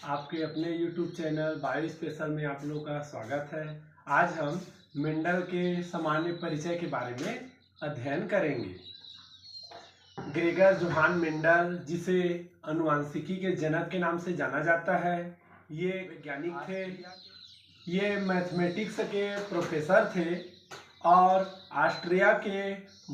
आपके अपने YouTube channel bio special में आप लोगों का स्वागत है। आज हम मेंडल के सामान्य परिचय के बारे में अध्ययन करेंगे। ग्रेगर जोहान मेंडल, जिसे आनुवंशिकी के जनक के नाम से जाना जाता है, ये वैज्ञानिक थे। ये मैथमेटिक्स के प्रोफेसर थे और ऑस्ट्रिया के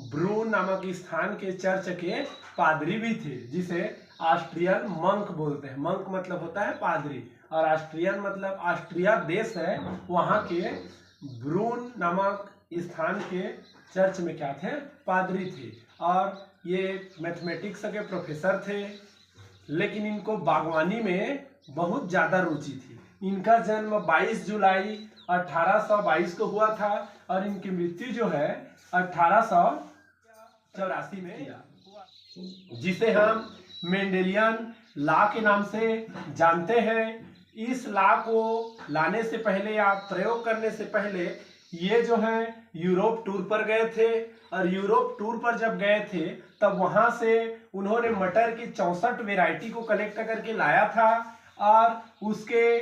ब्रून नामक स्थान के चर्च के पादरी भी थे, जिसे ऑस्ट्रियन मंक बोलते हैं। मंक मतलब होता है पादरी, और ऑस्ट्रियन मतलब ऑस्ट्रिया देश है, वहाँ के ब्रून नामक स्थान के चर्च में क्या थे, पादरी थे। और ये मैथमेटिक्स के प्रोफेसर थे, लेकिन इनको बागवानी में बहुत ज़्यादा रुचि थी। इनका जन्म 22 जुलाई 1822 को हुआ था और इनकी मृत्यु जो है 1884 में किया, जिसे हम मेंडेलियन लॉ के नाम से जानते हैं। इस लॉ को लाने से पहले या प्रयोग करने से पहले ये जो है यूरोप टूर पर गए थे, और यूरोप टूर पर जब गए थे तब वहां से उन्होंने मटर की 64 वेराइटी को कलेक्ट करके लाया था और उसके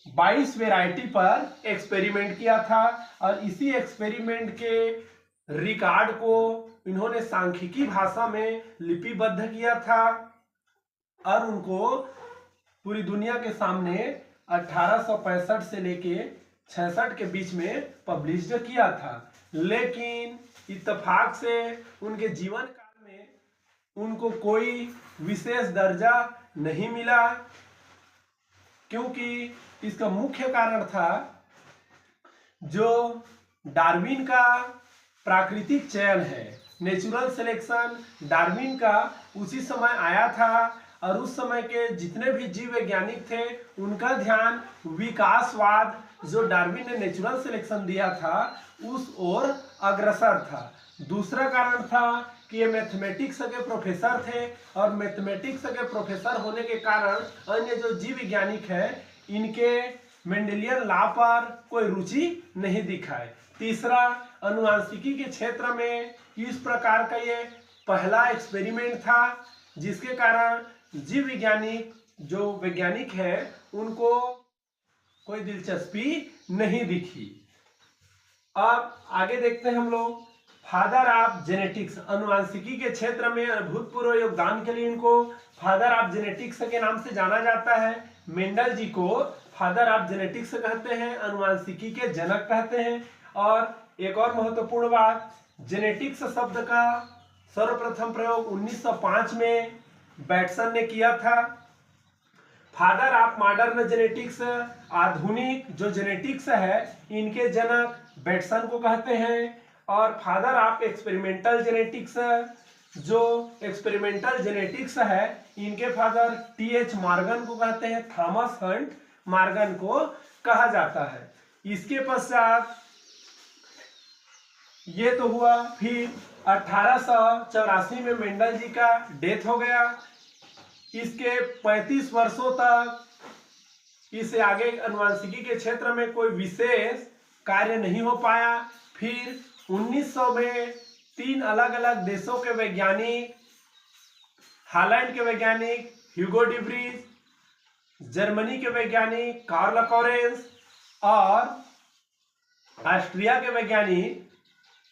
22 वेराइटी पर एक्सपेरिमेंट किया था। और इसी एक्सपेरिमेंट के रिकॉर्ड को इन्होंने सांख्यिकी भाषा में लिपिबद्ध किया था और उनको पूरी दुनिया के सामने 1865 से लेके 66 के बीच में पब्लिश्ड किया था। लेकिन इत्तेफाक से उनके जीवन काल में उनको कोई विशेष दर्जा नहीं मिला, क्योंकि इसका मुख्य कारण था जो डार्विन का प्राकृतिक चयन है, नेचुरल सिलेक्शन। डार्विन का उसी समय आया था और उस समय के जितने भी जीव वैज्ञानिक थे उनका ध्यान विकासवाद, जो डार्विन ने नेचुरल सिलेक्शन दिया था, उस ओर अग्रसर था। दूसरा कारण था कि ये मैथमेटिक्स के प्रोफेसर थे और मैथमेटिक्स के प्रोफेसर होने के कारण अन्य जो जीव वैज्ञानिक हैं इनके मेंडेलियन लॉ पर कोई रुचि नहीं दिखाए। तीसरा, आनुवंशिकी के क्षेत्र में इस प्रकार का ये पहला एक्सपेरिमेंट था, जिसके कारण जीव वैज्ञानिक जो वैज्ञानिक है उनको कोई दिलचस्पी नहीं दिखी। अब आगे देखते हैं हम लोग फादर ऑफ जेनेटिक्स। आनुवंशिकी के क्षेत्र में अभूतपूर्व योगदान के लिए इनको फादर ऑफ जेनेटिक्स के नाम से जाना जाता है। मेंडल जी को फादर ऑफ जेनेटिक्स कहते हैं, आनुवंशिकी के जनक कहते हैं। और एक और महत्वपूर्ण बात, जेनेटिक्स शब्द का सर्वप्रथम प्रयोग 1905 में बैटसन ने किया था। फादर ऑफ मॉडर्न जेनेटिक्स, आधुनिक जो जेनेटिक्स है इनके जनक बैटसन को कहते हैं। और फादर ऑफ एक्सपेरिमेंटल जेनेटिक्स, जो एक्सपेरिमेंटल जेनेटिक्स है इनके फादर TH मॉर्गन को कहते हैं, थॉमस हंट मॉर्गन को कहा जाता है। इसके पश्चात ये तो हुआ, फिर 1884 में मेंडल जी का डेथ हो गया। इसके 35 वर्षों तक इससे आगे आनुवंशिकी के क्षेत्र में कोई विशेष कार्य नहीं हो पाया। फिर 1900 में 3 अलग अलग देशों के वैज्ञानिक, हॉलैंड के वैज्ञानिक ह्यूगो डी व्रीज, जर्मनी के वैज्ञानिक कार्ल लॉरेंस और ऑस्ट्रिया के वैज्ञानिक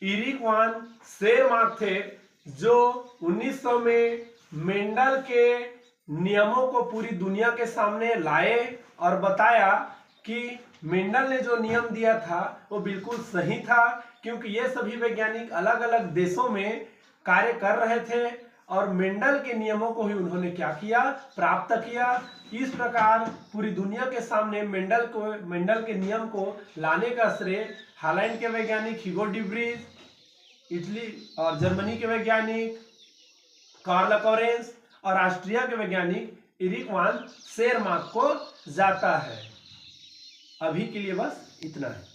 इरिक वान शेरमार्क थे, जो 1900 में मेंडल के नियमों को पूरी दुनिया के सामने लाए और बताया कि मेंडल ने जो नियम दिया था वो बिल्कुल सही था, क्योंकि ये सभी वैज्ञानिक अलग अलग देशों में कार्य कर रहे थे और मेंडल के नियमों को ही उन्होंने क्या किया, प्राप्त किया। इस प्रकार पूरी दुनिया के सामने मेंडल के नियम को लाने का श्रेय हॉलैंड के वैज्ञानिक ह्यूगो डी व्रीज, इटली और जर्मनी के वैज्ञानिक कार्ल लॉरेंस और ऑस्ट्रिया के वैज्ञानिक इरिक वान शेरमार्क को जाता है। अभी के लिए बस इतना है।